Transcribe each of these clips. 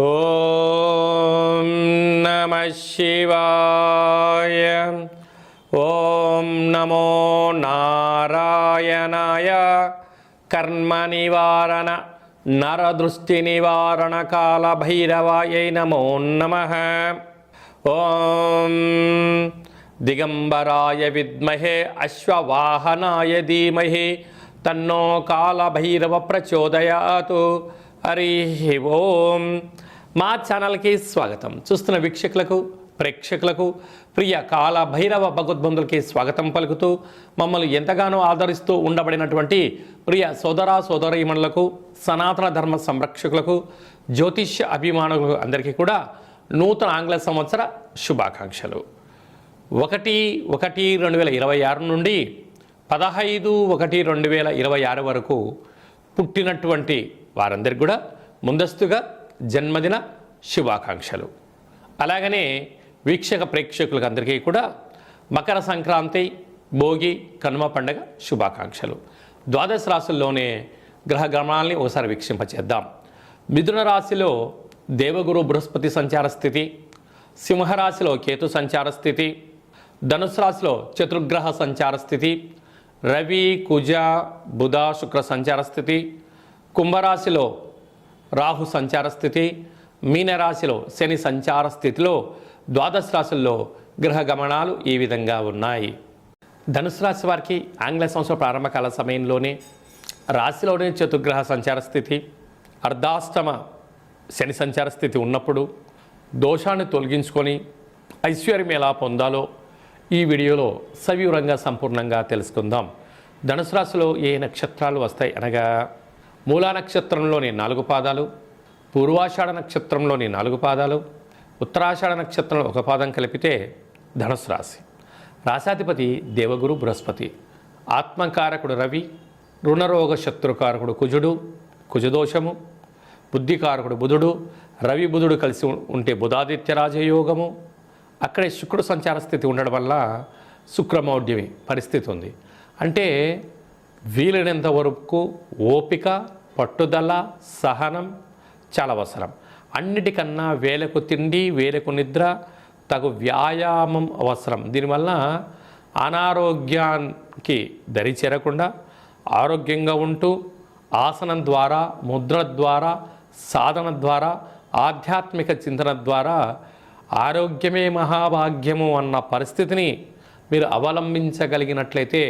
ఓం నమః శివాయ. ఓం నమో నారాయణాయ. కర్మ నివారణ నరదృష్టి నివారణ కాల భైరవాయై నమో నమః. ఓం దిగంబరాయ విద్మహే అశ్వవాహనాయ ధీమహి తన్నో కాల భైరవ ప్రచోదయాతు. హరి ఓం. మా ఛానల్కి స్వాగతం. చూస్తున్న వీక్షకులకు ప్రేక్షకులకు ప్రియ కాల భైరవ భగవద్బంధులకి స్వాగతం పలుకుతూ మమ్మల్ని ఎంతగానో ఆదరిస్తూ ఉండబడినటువంటి ప్రియ సోదర సోదరీమణులకు సనాతన ధర్మ సంరక్షకులకు జ్యోతిష్య అభిమానులకు అందరికీ కూడా నూతన ఆంగ్ల సంవత్సర శుభాకాంక్షలు. 1/1/2026 నుండి 15/1/2026 వరకు పుట్టినటువంటి వారందరికీ కూడా ముందస్తుగా జన్మదిన శుభాకాంక్షలు. అలాగనే వీక్షక ప్రేక్షకులకు అందరికీ కూడా మకర సంక్రాంతి, భోగి, కనుమ పండుగ శుభాకాంక్షలు. ద్వాదశ రాశుల్లోనే గ్రహ గమనాల్ని ఒకసారి వీక్షింపచేద్దాం. మిథున రాశిలో దేవగురు బృహస్పతి సంచార స్థితి, సింహరాశిలో కేతు సంచార స్థితి, ధనుసు రాశిలో చతుర్గ్రహ సంచార స్థితి, రవి, కుజ, బుధ, శుక్ర సంచార స్థితి, కుంభరాశిలో రాహు సంచార స్థితి, మీనరాశిలో శని సంచార స్థితిలో ద్వాదశ రాశుల్లో గ్రహ గమనాలు ఈ విధంగా ఉన్నాయి. ధనుసు రాశి వారికి ఆంగ్ల సంవత్సర ప్రారంభకాల సమయంలోనే రాశిలోనే చతుర్గ్రహ సంచార స్థితి, అర్ధాష్టమ శని సంచార స్థితి ఉన్నప్పుడు దోషాన్ని తొలగించుకొని ఐశ్వర్యం ఎలా పొందాలో ఈ వీడియోలో సవివరంగా సంపూర్ణంగా తెలుసుకుందాం. ధనుసు రాశిలో ఏ నక్షత్రాలు వస్తాయి అనగా మూలా నక్షత్రంలోని 4 పాదాలు, పూర్వాషాఢ నక్షత్రంలోని 4 పాదాలు, ఉత్తరాషాఢ నక్షత్రంలో 1 పాదం కలిపితే ధనుసు రాశి. రాశాధిపతి దేవగురు బృహస్పతి, ఆత్మకారకుడు రవి, రుణరోగ శత్రుకారకుడు కుజుడు, కుజదోషము, బుద్ధికారకుడు బుధుడు, రవి బుధుడు కలిసి ఉంటే బుధాదిత్య రాజయోగము. అక్కడే శుక్రుడు సంచార స్థితి ఉండడం వల్ల శుక్రమౌఢ్యమి పరిస్థితి ఉంది. అంటే వీలైనంత వరకు ఓపిక, పట్టుదల, సహనం చాలా అవసరం. అన్నిటికన్నా వేలకు తిండి, వేలకు నిద్ర, తగు వ్యాయామం అవసరం. దీనివల్ల అనారోగ్యానికి దరి చేరకుండా ఆరోగ్యంగా ఉంటూ ఆసనం ద్వారా, ముద్ర ద్వారా, సాధన ద్వారా, ఆధ్యాత్మిక చింతన ద్వారా ఆరోగ్యమే మహాభాగ్యము అన్న పరిస్థితిని మీరు అవలంబించగలిగినట్లయితే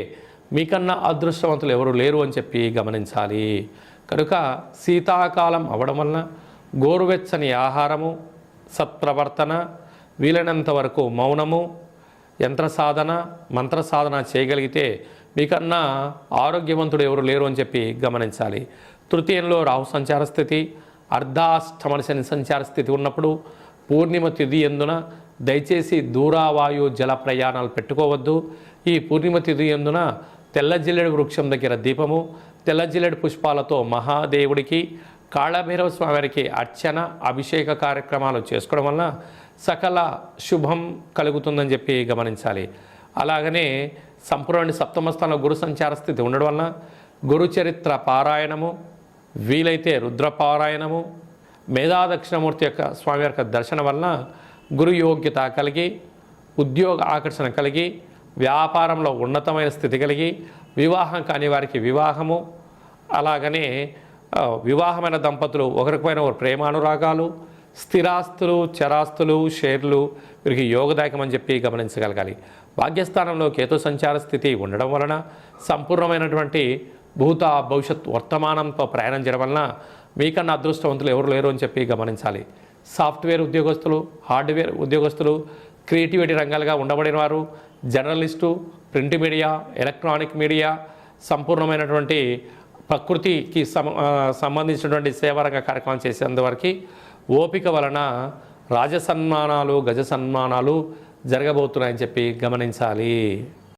మీకన్నా అదృష్టవంతులు ఎవరు లేరు అని చెప్పి గమనించాలి. కనుక శీతాకాలం అవడం వలన గోరువెచ్చని ఆహారము, సత్ప్రవర్తన, వీలైనంత వరకు మౌనము, యంత్ర సాధన, మంత్ర సాధన చేయగలిగితే మీకన్నా ఆరోగ్యవంతుడు ఎవరు లేరు అని చెప్పి గమనించాలి. తృతీయంలో రాహు సంచార స్థితి, అర్ధాష్టమ శని సంచార స్థితి ఉన్నప్పుడు పూర్ణిమ తిథి ఎందున దయచేసి దూరావాయు జల ప్రయాణాలు పెట్టుకోవద్దు. ఈ పూర్ణిమ తిథి ఎందున తెల్ల జిల్లెడు వృక్షం దగ్గర దీపము, తెల్ల జిల్లెడు పుష్పాలతో మహాదేవుడికి, కాళభైరవ స్వామివారికి అర్చన, అభిషేక కార్యక్రమాలు చేసుకోవడం వల్ల సకల శుభం కలుగుతుందని చెప్పి గమనించాలి. అలాగనే సంపూర్ణ సప్తమ స్థానంలో గురు సంచార స్థితి ఉండడం వలన గురు చరిత్ర పారాయణము, వీలైతే రుద్ర పారాయణము, మేధాదక్షిణమూర్తి యొక్క స్వామి యొక్క దర్శనం వలన గురు యోగ్యత కలిగి, ఉద్యోగ ఆకర్షణ కలిగి, వ్యాపారంలో ఉన్నతమైన స్థితి కలిగి, వివాహం కాని వారికి వివాహము, అలాగనే వివాహమైన దంపతులు ఒకరిపైన ఒకరు ప్రేమానురాగాలు, స్థిరాస్తులు, చరాస్తులు, షేర్లు వీరికి యోగదాయకం అని చెప్పి గమనించగలగాలి. భాగ్యస్థానంలో కేతు సంచార స్థితి ఉండడం వలన సంపూర్ణమైనటువంటి భూత భవిష్యత్ వర్తమానంతో ప్రయాణం చేయడం వలన మీకన్నా అదృష్టవంతులు ఎవరు లేరు అని చెప్పి గమనించాలి. సాఫ్ట్వేర్ ఉద్యోగస్తులు, హార్డ్వేర్ ఉద్యోగస్తులు, క్రియేటివిటీ రంగాలుగా ఉండబడిన వారు, journalist, print media, electronic media, సంపూర్ణమైనటువంటి ప్రకృతికి సంబంధించినటువంటి సేవారంగ కార్యక్రమం చేసేందువరకు ఓపిక వలన రాజసన్మానాలు, గజ సన్మానాలు జరగబోతున్నాయని చెప్పి గమనించాలి.